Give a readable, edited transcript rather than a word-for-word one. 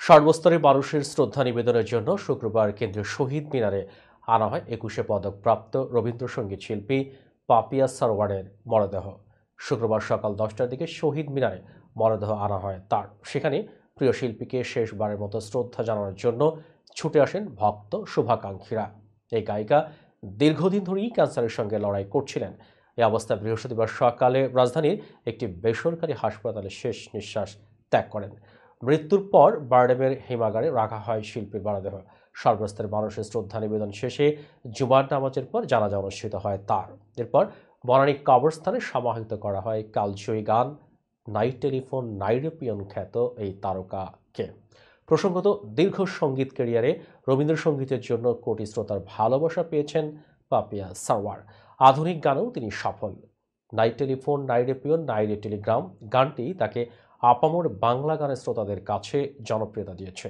সর্বস্তরের মানুষের শ্রদ্ধা নিবেদনের জন্য শুক্রবার কেন্দ্রীয় শহীদ মিনারে আনা হয় ২১শে পদকপ্রাপ্ত রবীন্দ্রসঙ্গীত শিল্পী পাপিয়া সারওয়ারের মরদেহ। শুক্রবার সকাল ১০টার দিকে শহীদ মিনারে মরদেহ আনা হয় তার। সেখানে প্রিয় শিল্পীকে শেষবারের মতো শ্রদ্ধা জানানোর জন্য ছুটে আসেন ভক্ত শুভাকাঙ্ক্ষীরা। এই গায়িকা দীর্ঘদিন ধরেই ক্যান্সারের সঙ্গে লড়াই করছিলেন। এই অবস্থায় বৃহস্পতিবার সকালে রাজধানীর একটি বেসরকারি হাসপাতালে শেষ নিঃশ্বাস ত্যাগ করেন। মৃত্যুর পর বারডেমের হিমাগারে রাখা হয় শিল্পীর মরদেহ। সর্বস্তরের মানুষের শ্রদ্ধা নিবেদন শেষে জুমার নামাজের পর জানাজা অনুষ্ঠিত হয় তার। এরপর বনানী কবরস্থানে সমাহিত করা হয় কালজয়ী গান নাইট টেলিফোন নাইরোপিয়ন খ্যাত এই তারকাকে। প্রসঙ্গত, দীর্ঘ সঙ্গীত ক্যারিয়ারে রবীন্দ্রসঙ্গীতের জন্য কোটি শ্রোতার ভালোবাসা পেয়েছেন পাপিয়া সারওয়ার। আধুনিক গানেও তিনি সফল। নাইট টেলিফোন নাইরোপিয়ন নাইরে টেলিগ্রাম গানটি তাকে আপামর বাংলা গানের শ্রোতাদের কাছে জনপ্রিয়তা দিয়েছে।